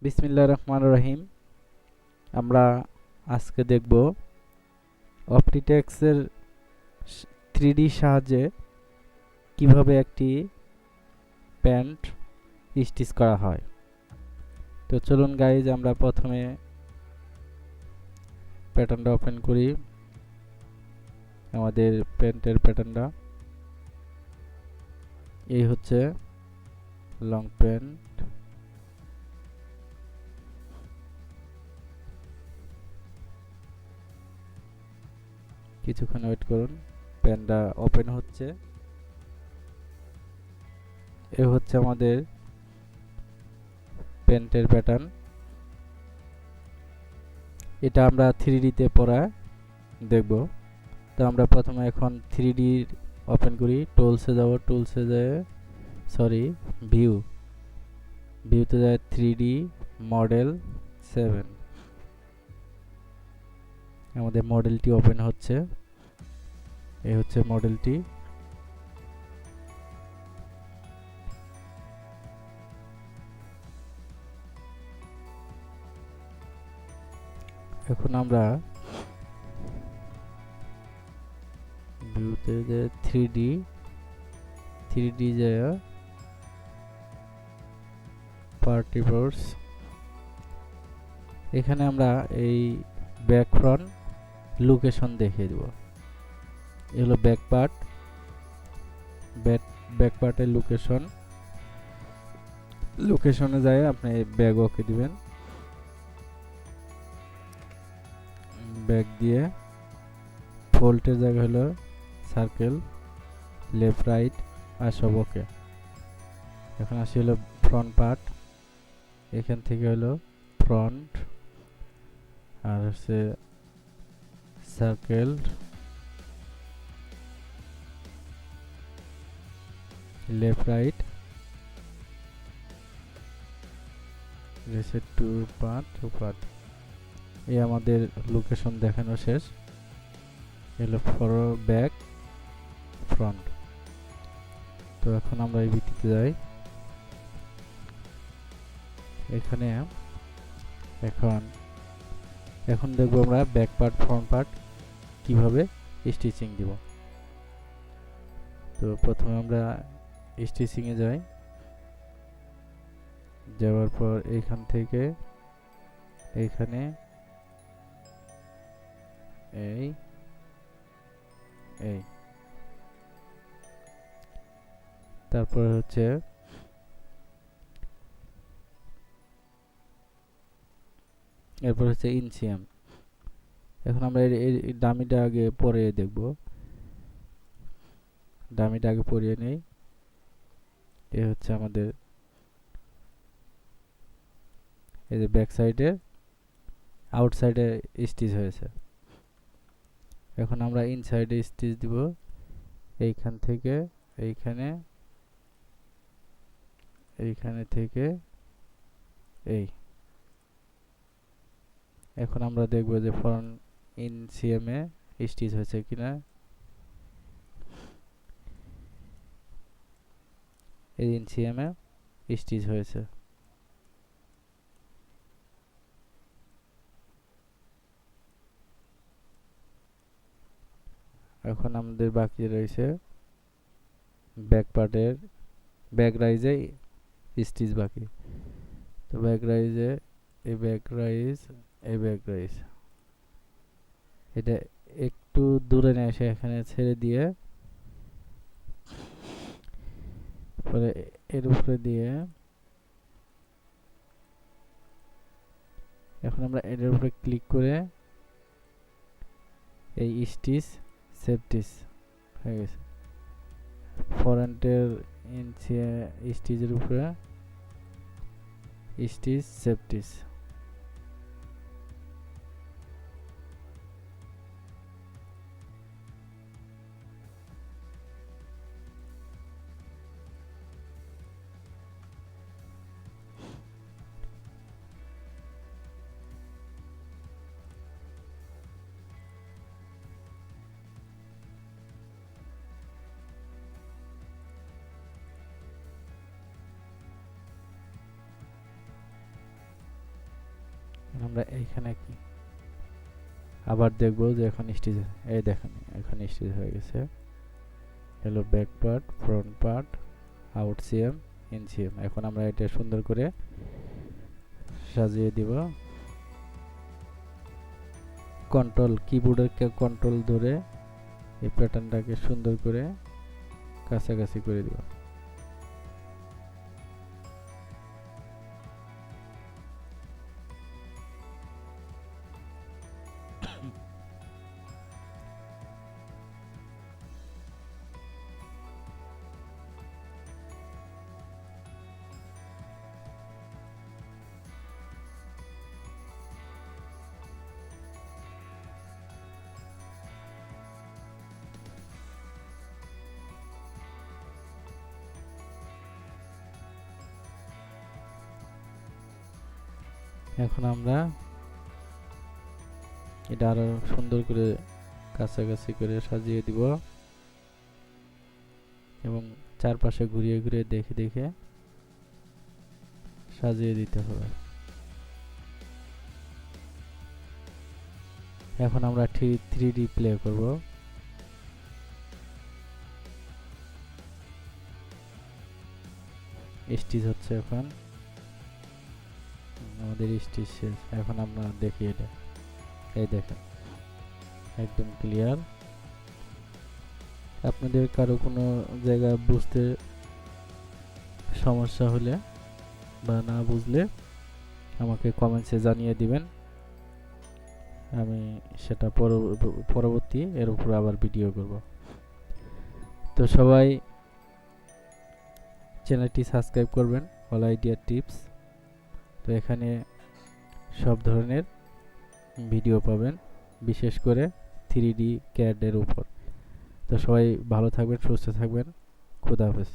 বিসমিল্লাহির রহমানির রহিম। আমরা আজকে দেখব অপটিটেক্সের 3D সাহায্যে কিভাবে একটি প্যান্ট স্টিচ করা হয়। তো চলুন গাইজ, আমরা প্রথমে প্যাটার্নটা ওপেন করি। আমাদের প্যান্টের প্যাটার্নটা এই হচ্ছে লং প্যান্ট। কিছুক্ষণ ওয়েট করুন, প্যান্টটা ওপেন হচ্ছে। এ হচ্ছে আমাদের প্যান্টের প্যাটার্ন। এটা আমরা 3D তে পড়া দেখব। তো আমরা প্রথমে এখন 3D ওপেন করি, টুলসে যাব, টুলসে যায় ভিউতে যায় 3D মডেল 7। আমাদের মডেলটি ওপেন হচ্ছে। এই হচ্ছে মডেলটি। এখন আমরা ভিউতে যে 3D যায় পার্টিভোর্স। এখানে আমরা এই ব্যাক ফ্রন্ট লোকেশন দেখিয়ে দেব। এই হলো ব্যাক পার্টের লোকেশনে যায় আপনি ব্যাগ ওকে দিবেন। ব্যাগ দিয়ে ফোল্ডের জায়গা হলো সার্কেল, লেফট রাইট আর সব ওকে। এখন আসি হলো ফ্রন্ট পার্ট। এখান থেকে হলো ফ্রন্ট আর হচ্ছে circle, left right, reset two part. এই আমাদের লোকেশন দেখানো শেষ। এলো ফরওয়ার্ড, ব্যাক, ফ্রন্ট। তো এখন আমরা এই ভিত্তিতে যাই। এখানে এখন দেখবো আমরা ব্যাক পার্ট ফ্রন্ট পার্ট কিভাবে স্টিচিং দিব। তো প্রথমে আমরা স্টিচিং এ যাই। যাওয়ার পর এইখান থেকে এইখানে এই তারপর হচ্ছে এরপর হচ্ছে ইনসিয়াম। এখন আমরা এই ডামিটা আগে পরে দেখব। ডামিটা আগে পরিয়ে নেই। এই হচ্ছে আমাদের এই যে ব্যাক সাইডে আউটসাইডে স্টিচ হয়েছে। এখন আমরা ইনসাইডে স্টিচ দিব। এইখান থেকে এইখানে থেকে এই। এখন আমরা দেখব যে ফ্রন্ট ইনসিয়াম এ স্টিচ হয়েছে কিনা। এই ইনসিয়াম এ স্টিচ হয়েছে। এখন আমাদের বাকি রয়েছে ব্যাক পার্টের ব্যাক রাইজে স্টিচ বাকি। তো ব্যাক রাইজে এই ব্যাক রাইজ এটা একটু দূরে নিয়ে এসে এখানে ছেড়ে দিয়ে পরে এর উপরে দিয়ে এখন আমরা এর উপরে ক্লিক করে এই স্টিচ সেফটিস হয়ে গেছে। ফ্রন্টের স্টিচের উপরে স্টিচ সেফটিস। আমরা এইখানে কি আবার দেখবো যে এখন স্টিচ, এই দেখেন এখন স্টিচ হয়ে গেছে। হলো back part, front part, out CM, in CM. এখন আমরা এটা সুন্দর করে সাজিয়ে দিব। কন্ট্রোল কিবোর্ডের কন্ট্রোল ধরে এই প্যাটার্নটাকে সুন্দর করে কাছাকাছি করে দিব। এখন আমরা এটা আরো সুন্দর করে কাছাকাছি করে সাজিয়ে দিব এবং চারপাশে ঘুরিয়ে ঘুরিয়ে দেখে দেখে সাজিয়ে দিতে হবে। এখন আমরা 3D প্লে করব। স্টিচ হচ্ছে এখন, আমাদের স্টিচ শেষ। এখন আমরা দেখি এটা, এই দেখেন একদম ক্লিয়ার। আপনাদের কারো কোনো জায়গা বুঝতে সমস্যা হলে বা না বুঝলে আমাকে কমেন্টসে জানিয়ে দিবেন, আমি সেটা পরবর্তী এর উপর আবার ভিডিও করব। তো সবাই চ্যানেলটি সাবস্ক্রাইব করবেন, অল আইডিয়া টিপস। তো এখানে সব ধরনের ভিডিও পাবেন, বিশেষ করে 3D CAD এর উপর। তো সবাই ভালো থাকবেন, সুস্থ থাকবেন, খুদা হাফেজ।